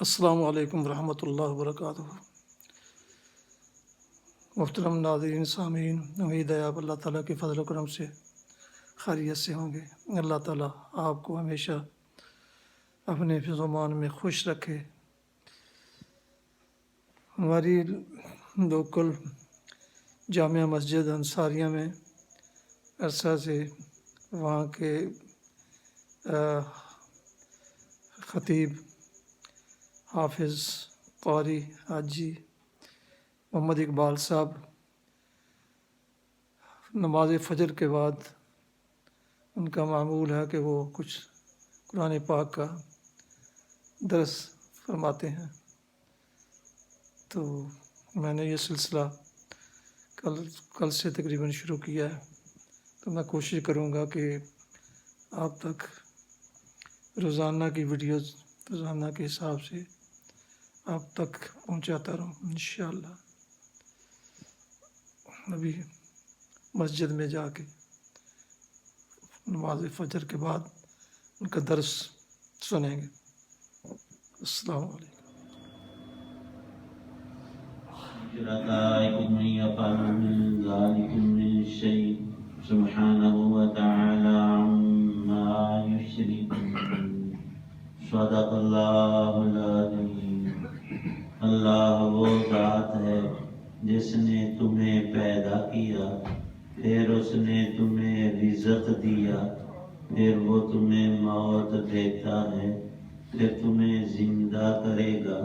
السلام علیکم ورحمۃ اللہ وبرکاتہ۔ محترم ناظرین سامعین، امید ہے آپ اللہ تعالیٰ کے فضل و کرم سے خیریت سے ہوں گے۔ اللہ تعالیٰ آپ کو ہمیشہ اپنے حفظ و امان میں خوش رکھے۔ ہماری لوکل جامعہ مسجد انصاریہ میں عرصہ سے وہاں کے خطیب حافظ قاری حاجی محمد اقبال صاحب نماز فجر کے بعد ان کا معمول ہے کہ وہ کچھ قرآن پاک کا درس فرماتے ہیں، تو میں نے یہ سلسلہ کل سے تقریباً شروع کیا ہے، تو میں کوشش کروں گا کہ آپ تک روزانہ کی ویڈیوز روزانہ کے حساب سے آپ تک پہنچاتا رہوں انشاءاللہ۔ ابھی مسجد میں جا کے نماز فجر کے بعد ان کا درس سنیں گے۔ السلام علیکم۔ شركائكم من يفعل من ذلكم من شيء سبحانه وتعالى عما يشركون صدق اللہ العظیم۔ اللہ وہ ذات ہے جس نے تمہیں پیدا کیا، پھر اس نے تمہیں رزق دیا، پھر وہ تمہیں موت دیتا ہے، پھر تمہیں زندہ کرے گا۔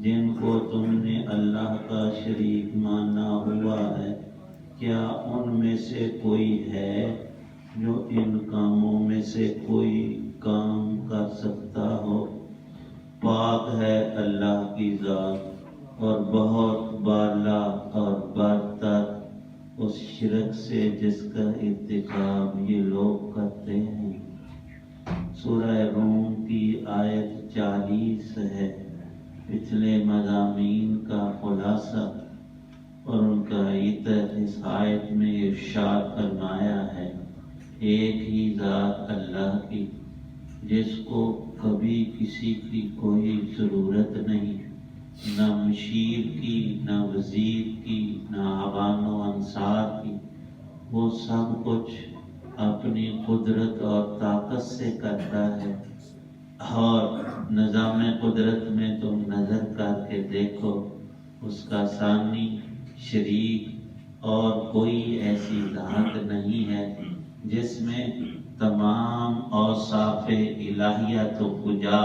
جن کو تم نے اللہ کا شریک مانا ہوا ہے، کیا ان میں سے کوئی ہے جو ان کاموں میں سے کوئی کام کر سکتا ہو؟ پاک ہے اللہ کی ذات اور بہت بالا اور برتر اس شرک سے جس کا ارتکاب یہ لوگ کرتے ہیں۔ سورہ روم کی آیت 40 ہے۔ پچھلے مضامین کا خلاصہ اور ان کا عطر اس آیت میں ارشاد فرمایا ہے۔ ایک ہی ذات اللہ کی، جس کو کبھی کسی کی کوئی ضرورت نہیں، نہ مشیر کی، نہ وزیر کی، نہ عوان و انصار کی۔ وہ سب کچھ اپنی قدرت اور طاقت سے کرتا ہے، اور نظام قدرت میں تم نظر کر کے دیکھو، اس کا ثانی شریک اور کوئی ایسی ذات نہیں ہے جس میں تمام اوصاف الہیت و کجا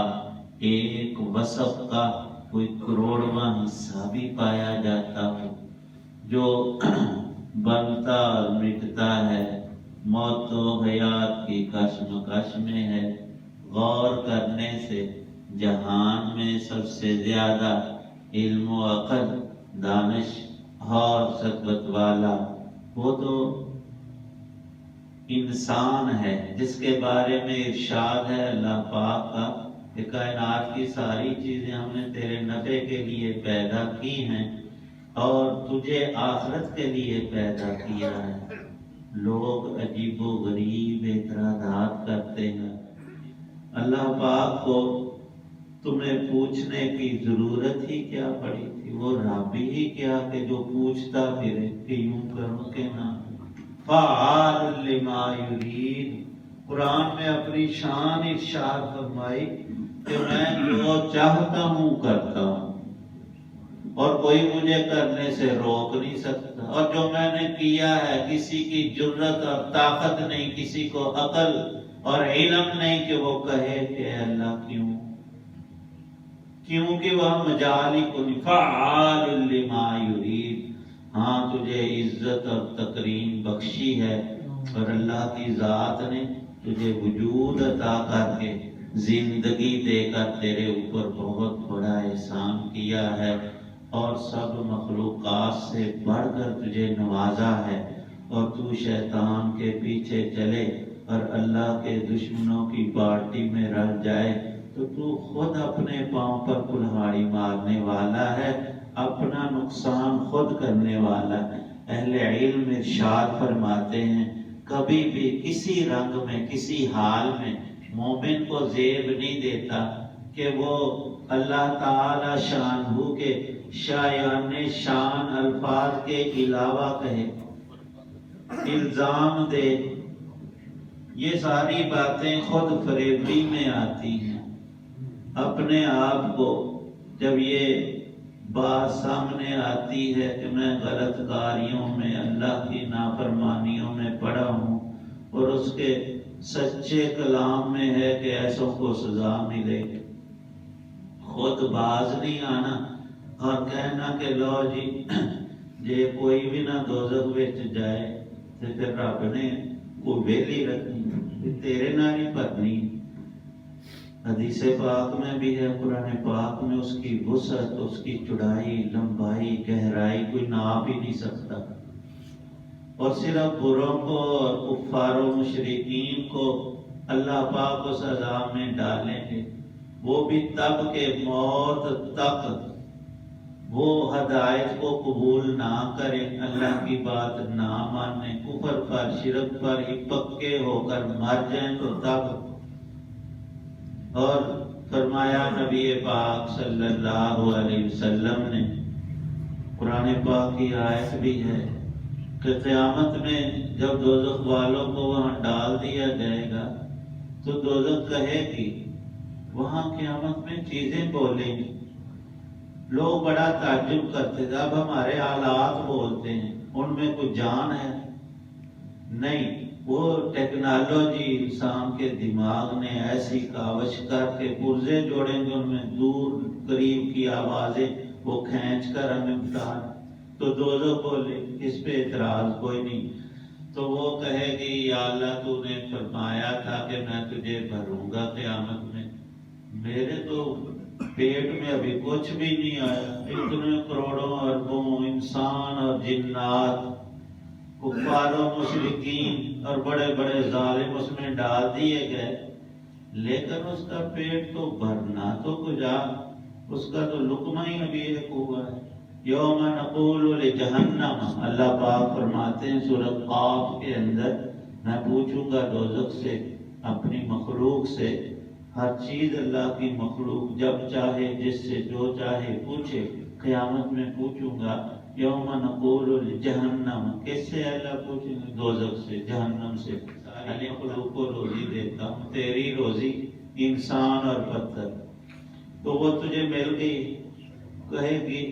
ایک وصف کا کوئی کروڑواں حصہ بھی پایا جاتا ہو، جو بنتا اور مٹتا ہے، موت و حیات کی کشمکش میں ہے۔ غور کرنے سے جہان میں سب سے زیادہ علم و عقل، دانش اور ثقافت والا وہ تو انسان ہے، جس کے بارے میں ارشاد ہے اللہ پاک کا کہ کائنات کی ساری چیزیں ہم نے تیرے نفع کے لیے پیدا کی ہیں اور تجھے آخرت کے لیے پیدا کیا ہے۔ لوگ عجیب و غریب اعتراضات کرتے ہیں۔ اللہ پاک کو تمہیں پوچھنے کی ضرورت ہی کیا پڑی تھی؟ وہ رب ہی کیا کہ جو پوچھتا پھرے کہ یوں کرو کہ نہ۔ فعال لما یرید، قرآن میں اپنی شان ارشاد فرمائی کہ میں جو چاہتا ہوں کرتا ہوں اور کوئی مجھے کرنے سے روک نہیں سکتا، اور جو میں نے کیا ہے کسی کی جرت اور طاقت نہیں، کسی کو عقل اور علم نہیں کہ وہ کہے کہ اللہ کیوں، کیونکہ وہ مجال ہی کو نہیں۔ فعال لما یرید، ہاں تجھے عزت اور تکریم بخشی ہے، اور اللہ کی ذات نے تجھے وجود عطا کر کے زندگی دے کر تیرے اوپر بہت بڑا احسان کیا ہے، اور سب مخلوقات سے بڑھ کر تجھے نوازا ہے۔ اور تو شیطان کے پیچھے چلے اور اللہ کے دشمنوں کی پارٹی میں رل جائے تو تو خود اپنے پاؤں پر کلہاڑی مارنے والا ہے، اپنا نقصان خود کرنے والا ہے۔ اہل علم ارشاد فرماتے ہیں کبھی بھی کسی رنگ میں کسی حال میں مومن کو زیب نہیں دیتا کہ وہ اللہ تعالی شانہ کے شایان شان الفاظ کے علاوہ کہے، الزام دے، یہ ساری باتیں خود فریبی میں آتی ہیں۔ اپنے آپ کو جب یہ بات سامنے آتی ہے کہ میں غلط کاریوں میں، اللہ کی نافرمانیوں میں پڑا ہوں، اور اس کے سچے کلام میں ہے کہ ایسوں کو سزا ملے، خود باز نہیں آنا اور کہنا کہ لو جی کوئی بھی نہ دوزخ وچ جائے تو پھر رب نے کوئی ویلی رکھنی، تیرے نال ہی بھرنی۔ حدیث پاک میں بھی ہے، قرآن پاک میں اس کی وسعت، اس کی چوڑائی، لمبائی، گہرائی کوئی ناپ ہی نہیں سکتا، اور صرف بروں کو اور کفار و مشرکین کو اللہ پاک اس عذاب میں ڈالیں گے، وہ بھی تب کہ موت تک وہ ہدایت کو قبول نہ کریں، اللہ کی بات نہ مانیں، کفر پر شرک پر ہی پکے ہو کر مر جائیں تو تب۔ اور فرمایا نبی پاک صلی اللہ علیہ وسلم نے، قرآن پاک کی آیت بھی ہے کہ قیامت میں جب دوزخ والوں کو وہاں ڈال دیا جائے گا تو دوزخ کہے گی، وہاں قیامت میں چیزیں بولیں گی، لوگ بڑا تعجب کرتے تھے، اب ہمارے حالات بولتے ہیں، ان میں کوئی جان ہے؟ نہیں، وہ ٹیکنالوجی انسان کے دماغ نے ایسی کاوش کر کے پرزے جوڑیں گے، ان میں دور قریب کی آوازیں وہ کھینچ کر ہمیں بتا، تو دوزخ بولے، اس پہ اعتراض کوئی نہیں، تو وہ کہے گی یا اللہ تو نے فرمایا تھا کہ میں تجھے بھروں گا قیامت میں، میرے تو پیٹ میں ابھی کچھ بھی نہیں آیا، اتنے کروڑوں اربوں انسان اور جنات، کفار و مشرکین اور بڑے بڑے ظالم اس میں ڈال دیے گئے، لیکن اس کا پیٹ تو بھرنا تو کجا، اس کا تو لقمہ ہی ابھی ایک ہوا ہے۔ یوم نقول لجہنم، اللہ پاک فرماتے ہیں سورۃ قاف کے اندر، میں پوچھوں گا دوزخ سے، اپنی مخلوق سے، ہر چیز اللہ کی مخلوق جب چاہے جس سے جو چاہے پوچھے، قیامت میں پوچھوں گا یوم نقول لجہنم، کس سے اللہ پوچھیں گے؟ دوزخ سے، جہنم سے، ساری مخلوق کو روزی دیتا ہوں، تیری روزی انسان اور پتھر، تو وہ تجھے مل گئی، کہے گی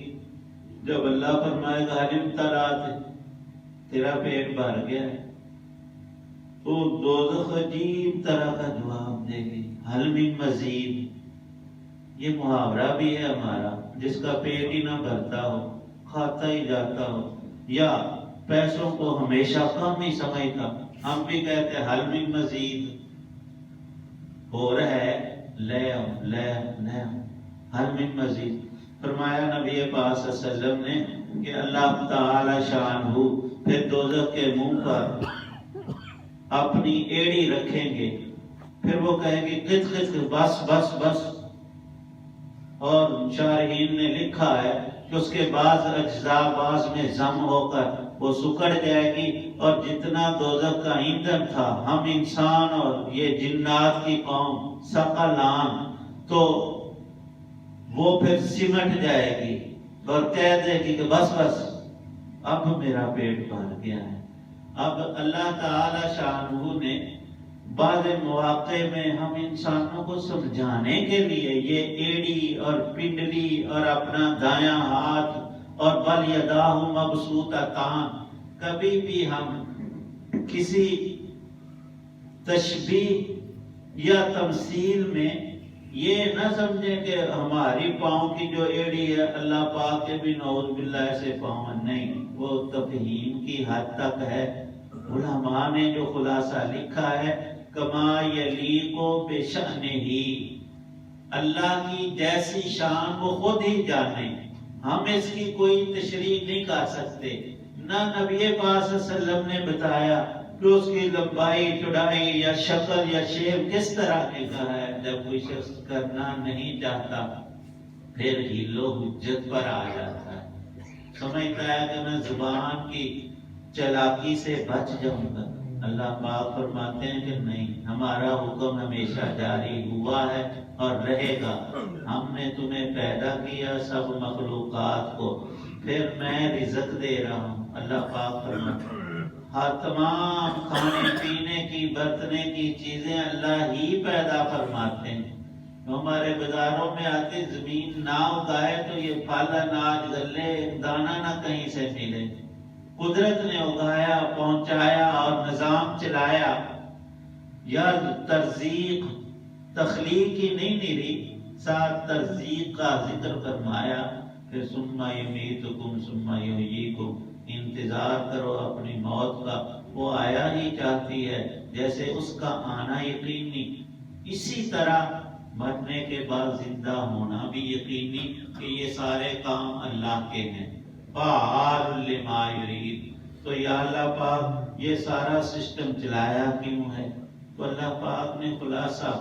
جب اللہ فرمائے گا حلم ترات، تیرا پیٹ بھر گیا ہے، تو دوزخ عجیب طرح کا جواب دے گی، حل من مزید۔ یہ محاورہ بھی ہے ہمارا، جس کا پیٹ ہی نہ بھرتا ہو، کھاتا ہی جاتا ہو، یا پیسوں کو ہمیشہ کم ہی سمجھتا، ہم بھی کہتے ہیں حل من مزید، ہو رہا ہے، لے آؤ لے آؤ لے آؤ، حل من مزید۔ فرمایا نبی پاک صلی اللہ علیہ وسلم نے کہ اللہ تعالی شان ہو پھر دوزخ کے منہ پر اپنی ایڑی رکھیں گے، پھر وہ کہیں گے قط قط بس بس بس، اور شارحین نے لکھا ہے کہ اس کے بعض اجزاء بعض میں ضم ہو کر وہ سکڑ جائے گی، اور جتنا دوزخ کا ایندھن تھا، ہم انسان اور یہ جنات کی قوم ثقلان، تو وہ پھر سمٹ جائے گی اور کہہ دے گی کہ بس بس اب میرا پیٹ بھر گیا ہے۔ اب اللہ تعالی شانہ نے بعض مواقع میں ہم انسانوں کو سمجھانے کے لیے یہ ایڑی اور پنڈلی اور اپنا دایاں ہاتھ اور بل یداہ مبسوطتان، کبھی بھی ہم کسی تشبیہ یا تمثیل میں یہ نہ سمجھیں کہ ہماری پاؤں کی جو ایڑی ہے اللہ پاک کے بھی نعوذ باللہ سے پاؤں، نہیں، وہ تفہیم کی حد تک ہے۔ علماء نے جو خلاصہ لکھا ہے، کما یلیق بشأنہ، اللہ کی جیسی شان وہ خود ہی جانے، ہم اس کی کوئی تشریح نہیں کر سکتے، نہ نبی پاک صلی اللہ علیہ وسلم نے بتایا کہ اس کی لمبائی، چوڑائی یا شکل یا شیپ کس طرح کی کا ہے۔ جب کوئی شخص کرنا نہیں چاہتا پھر حیل و حجت پر آ جاتا ہے، سمجھتا ہے کہ میں زبان کی چلاکی سے بچ جاؤں گا۔ اللہ پاک فرماتے ہیں کہ نہیں، ہمارا حکم ہمیشہ جاری ہوا ہے، اور رہے گا۔ ہم نے تمہیں پیدا کیا سب مخلوقات کو، پھر میں رزق دے رہا ہوں۔ اللہ پاک فرماتے ہیں ہر تمام کھانے پینے کی برتنے کی چیزیں اللہ ہی پیدا فرماتے ہیں۔ ہمارے بازاروں میں آتی زمین نہ اگائے تو یہ پھل اناج غلے دانہ نہ کہیں سے ملے، قدرت نے اگایا، پہنچایا اور نظام چلایا۔ یا ترزیق تخلیق ہی نہیں ملی، ساتھ ترزیق کا ذکر فرمایا۔ پھر ثم یمیتکم ثم یحییکم، انتظار کرو اپنی موت کا، وہ آیا ہی چاہتی ہے جیسے اس کا آنا یقینی، اسی طرح مرنے کے بعد زندہ ہونا بھی یقینی کہ یہ سارے کام اللہ کے ہیں۔ فعال لما یرید، تو یا اللہ پاک یہ سارا سسٹم چلایا کیوں ہے؟ تو اللہ پاک نے خلاصہ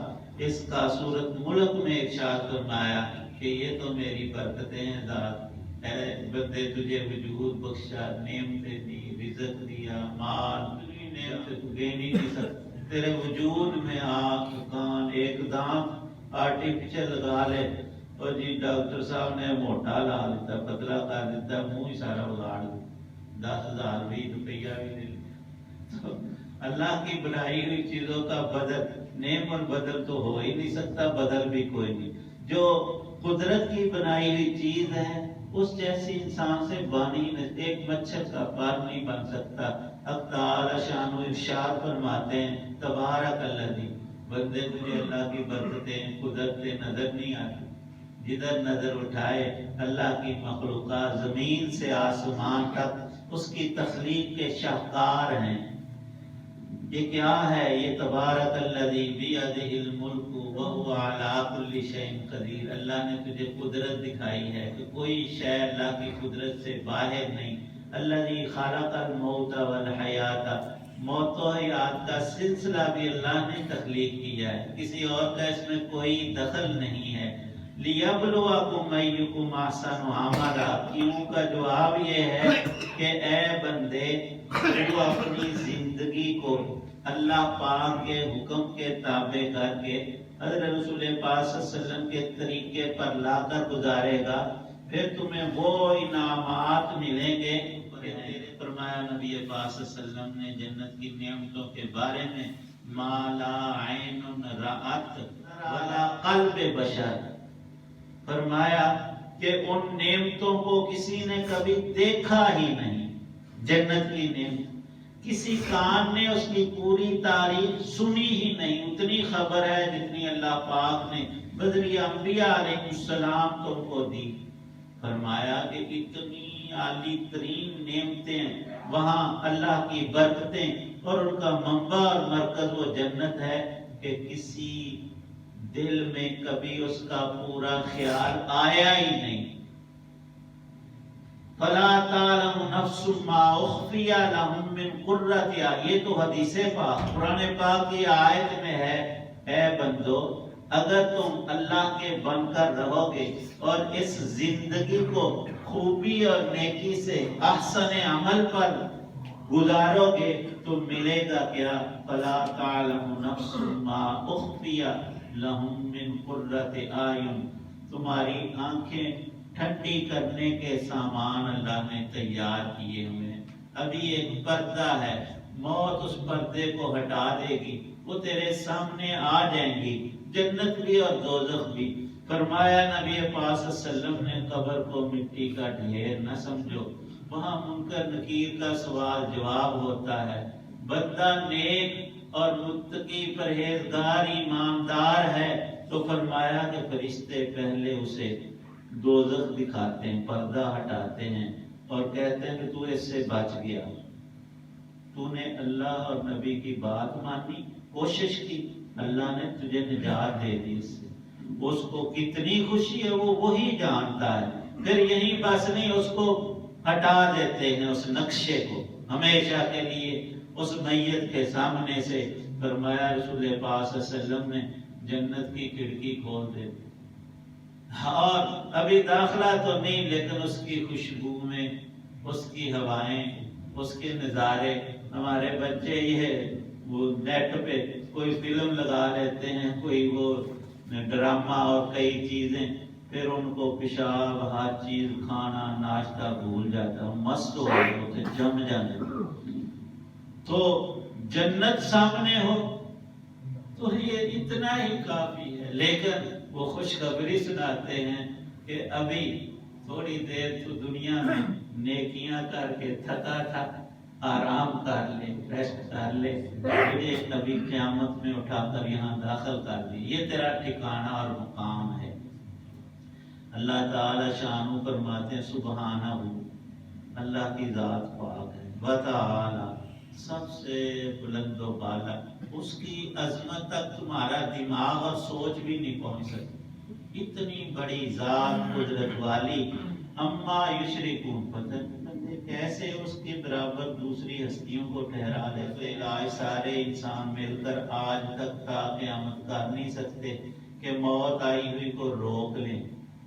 اس کا سورت ملک میں ارشاد فرمایا کہ یہ تو میری برکتیں ہیں ذات، اے بندے تجھے وجود بخشا، نعمتیں دی، رزق دیا، مال، نعمتیں تو گن ہی نہیں سکتا۔ تیرے وجود میں آنکھ، کان، ایک دانت آرٹیفیشل لگا لے، اور جی ڈاکٹر صاحب نے موٹا لا دیتا، پتلا کر دیتا، منہ ہی سارا اگاڑ دیتا، 10,000 20 روپیہ بھی دے تو اللہ کی بنائی ہوئی چیزوں کا بدل، نعم اور بدل تو ہو ہی نہیں سکتا، بدل بھی کوئی نہیں۔ جو قدرت کی بنائی ہوئی چیز ہے اس جیسی انسان سے بانی ایک مچھر کا پر نہیں بن سکتا۔ اب تعالی شان و ارشاد فرماتے ہیں تبارک الذی، بندے تجھے اللہ کی برکتیں قدرتیں نظر نہیں آتی؟ جدھر نظر اٹھائے اللہ کی مخلوقات زمین سے آسمان تک اس کی تخلیق کے شاہکار ہیں۔ یہ کیا ہے؟ یہ تبارک الذی بیدہ الملک وہو علی کل شیء قدیر، اللہ نے تجھے قدرت دکھائی ہے کہ کوئی شے اللہ کی قدرت سے باہر نہیں۔ الذی خلق الموت والحیات، موت و حیات کا سلسلہ بھی اللہ نے تخلیق کیا ہے، کسی اور کا اس میں کوئی دخل نہیں ہے۔ لیبلوکم ایکم احسن عملا، کیوں کا جواب یہ ہے کہ اے بندے تو اپنی زندگی کو اللہ پاک کے حکم کے تابع کر کے حضرت رسول پاک صلی اللہ علیہ وسلم کے طریقے پر لا کر گزارے گا، پھر تمہیں وہ انعامات ملیں گے۔ فرمایا نبی پاک صلی اللہ علیہ وسلم نے جنت کی نعمتوں کے بارے میں، ما لا عین رأت ولا قلب بشر، فرمایا کہ ان نعمتوں کو کسی نے کبھی دیکھا ہی نہیں، جنت کی نعمت کسی کان نے اس کی پوری تاریخ سنی ہی نہیں، اتنی خبر ہے جتنی اللہ پاک نے بدری انبیاء علیہ السلام تم کو دی۔ فرمایا کہ اتنی عالی ترین نعمتیں، وہاں اللہ کی برکتیں، اور ان کا منبع اور مرکز وہ جنت ہے کہ کسی دل میں کبھی اس کا پورا خیال آیا ہی نہیں۔ فَلَا تَعْلَمُ نَفْسٌ مَا أُخْفِيَ لَهُم مِّن قُرَّةِ أَعْيُنٍ، یہ تو حدیث پاک قرآن پاک کی آیت میں ہے، اے بندو اگر تم اللہ کے بن کر رہو گے اور اس زندگی کو خوبی اور نیکی سے احسن عمل پر گزارو گے تو ملے گا کیا؟ فَلَا تَعْلَمُ نَفْسٌ مَا أُخْفِيَ لَهُم مِّن قُرَّةِ أَعْيُنٍ، تمہاری آنکھیں ٹھنڈی کرنے کے سامان اللہ نے تیار کیے ہوئے ہیں۔ ابھی ایک پردہ ہے، موت اس پردے کو ہٹا دے گی، وہ تیرے سامنے آ جائیں گی، جنت بھی اور دوزخ بھی۔ فرمایا نبی پاک صلی اللہ علیہ وسلم نے قبر کو مٹی کا ڈھیر نہ سمجھو، وہاں منکر نکیر کا سوال جواب ہوتا ہے۔ بندہ نیک اور متقی پرہیزگار ایماندار ہے تو فرمایا کہ فرشتے پہلے اسے دوزخ دکھاتے ہیں، پردہ ہٹاتے ہیں اور کہتے ہیں کہ تو اس سے بچ گیا، تو نے اللہ اور نبی کی بات مانی، کوشش کی، اللہ نے تجھے نجات دے دی اس سے۔ اس کو کتنی خوشی ہے وہ وہی جانتا ہے۔ پھر یہی بس نہیں، اس کو ہٹا دیتے ہیں اس نقشے کو ہمیشہ کے لیے اس میت کے سامنے سے۔ فرمایا رسول پاک صلی اللہ علیہ وسلم نے جنت کی کھڑکی کھول دے، اور ابھی داخلہ تو نہیں لیکن اس کی خوشبو میں، اس کی ہوائیں، اس کے نظارے، ہمارے بچے یہ وہ نیٹ پہ کوئی فلم لگا لیتے ہیں، کوئی وہ ڈرامہ اور کئی چیزیں، پھر ان کو پیشاب ہر چیز کھانا ناشتہ بھول جاتا، مست ہو گئے ہوتے، جم جاتے۔ تو جنت سامنے ہو تو یہ اتنا ہی کافی ہے، لیکن وہ خوشخبری سناتے ہیں کہ ابھی تھوڑی دیر تو دنیا میں نیکیاں کر کے تھکا تھا، آرام کر لے، ریسٹ کر لے، تجھے ابھی قیامت میں اٹھا کر یہاں داخل کر دے، یہ تیرا ٹھکانہ اور مقام ہے۔ اللہ تعالی شانو فرماتے ہیں سبحانہ، اللہ کی ذات پاک ہے، وتعالی سب سے بلند و بالا، اس کی عظمت تک تمہارا دماغ اور سوچ بھی نہیں پہنچ سکتی، اتنی بڑی ذات قدرت والی، اما یشرکون، پتہ کیسے اس کے برابر دوسری ہستیوں کو ٹھہرا لے۔ تو الہی سارے انسان مل کر آج تک تا قیامت کر نہیں سکتے کہ موت آئی ہوئی کو روک لیں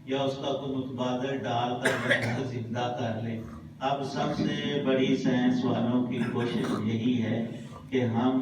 یا اس کا کوئی متبادل ڈال کر زندہ کر لیں۔ اب سب سے بڑی سائنس والوں کی کوشش یہی ہے کہ ہم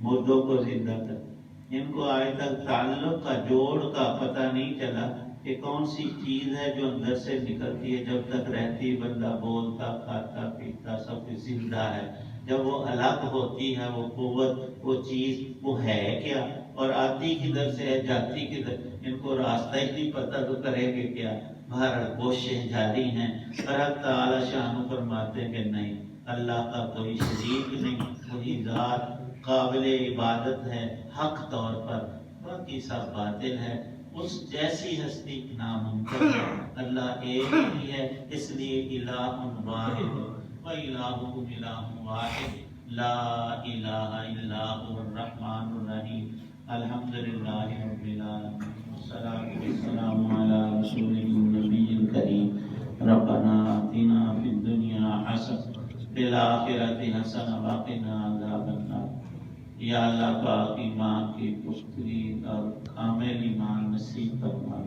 مردوں کو زندہ کریں۔ ان کو آج تک تعلق کا جوڑ کا پتہ نہیں چلا کہ کون سی چیز ہے جو اندر سے نکلتی ہے، جب تک رہتی بندہ بولتا کھاتا پیتا سب کچھ زندہ ہے، جب وہ الگ ہوتی ہے وہ قوت وہ چیز وہ ہے کیا، اور آتی کدھر سے ہے جاتی کدھر، ان کو راستہ ہی نہیں پتہ تو کریں گے کیا، بہرحال کوششیں جاری ہیں۔ اللہ تعالی شان فرماتے ہیں کہ نہیں، اللہ کا کوئی شریک نہیں، وہی ذات قابل عبادت ہے حق طور پر، باقی سب باطل ہے، اس جیسی ہستی ناممکن ہے۔ اللہ ایک ہی ہے، اس لیے الہ واحد و الہکم الہ واحد لا الہ الا هو الرحمن الرحیم۔ الحمدللہ رب العالمین، والصلاة والسلام علی رسول النبی الکریم۔ ربنا آتنا فی الدنیا حسنۃ فی الآخرۃ حسنۃ وقنا عذاب النار۔ یا اللہ پاک ایمان کی پختگی اور کامل ایمان نصیب فرما،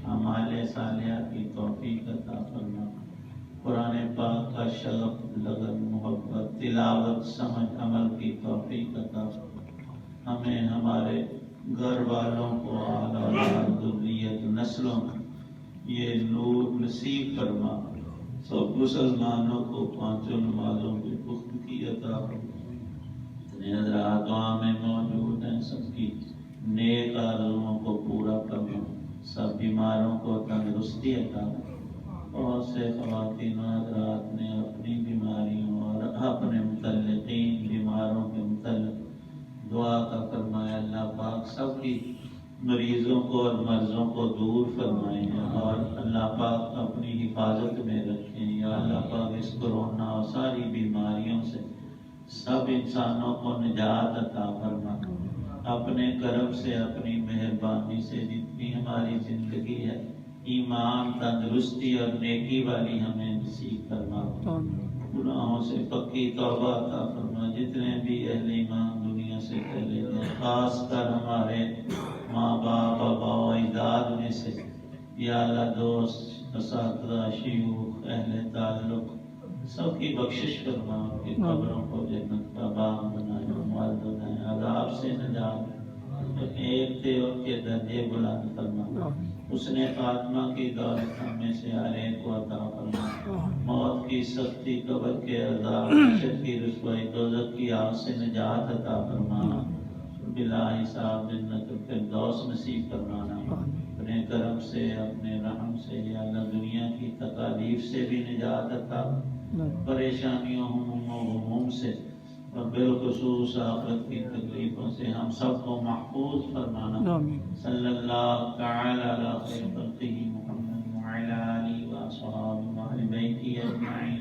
اعمال صالحہ کی توفیق عطا فرما، قرآن پاک کا شغف لگن محبت تلاوت سمجھ عمل کی توفیق عطا فرما، ہمیں ہمارے گھر والوں کو آل اولاد ذریت نسلوں یہ نور نصیب فرما، سب مسلمانوں کو پانچوں نمازوں کی پختگی عطا فرما۔ حضرات دعا میں موجود ہیں، سب کی نیک آرزوؤں کو پورا کرنا، سب بیماروں کو تندرستی عطا کرنا۔ بہت سے خواتین حضرات نے اپنی بیماریوں اور اپنے متعلقین بیماروں کے متعلق دعا کا فرمایا، اللہ پاک سب کی مریضوں کو اور مرضوں کو دور فرمائیں اور اللہ پاک اپنی حفاظت میں رکھیں۔ یا اللہ پاک اس کورونا اور ساری بیماریوں سے سب انسانوں کو نجات عطا فرما، اپنے کرم سے اپنی مہربانی سے جتنی ہماری زندگی ہے ایمان تندرستی اور نیکی والی ہمیں نصیب فرما، گناہوں سے پکی توبہ عطا فرما۔ جتنے بھی اہل ایمان دنیا سے چلے گئے، خاص کر ہمارے ماں باپ آبا و اجداد میں سے، یا اللہ دوست اساتذہ شیوخ اہل تعلق سب کی بخشش فرما، ان کی قبروں کو جنت کا باغ بنائے، مواد بنائے، عذاب سے نجات، ایک تھے ان کے درجے بلند فرما، اس نے فاطمہ کی دولت ہمیں سے ہر ایک کو عطا فرما، موت کی سختی قبر کے عذاب حشر کی رسوائی دوزخ کی آگ سے نجات عطا فرمانا، بلا حساب جنت الفردوس نصیب فرمانا، اپنے کرم سے اپنے رحم سے یا اللہ دنیا کی تکالیف سے بھی نجات عطا، پریشانیوں ہموم و غموم سے اور بالخصوص آخرت کی تکلیفوں سے ہم سب کو محفوظ فرمانا۔ صلی اللہ تعالی علی خیر خلقہ محمد وعلی آلہ و اصحابہ و اہل بیتہ اجمعین۔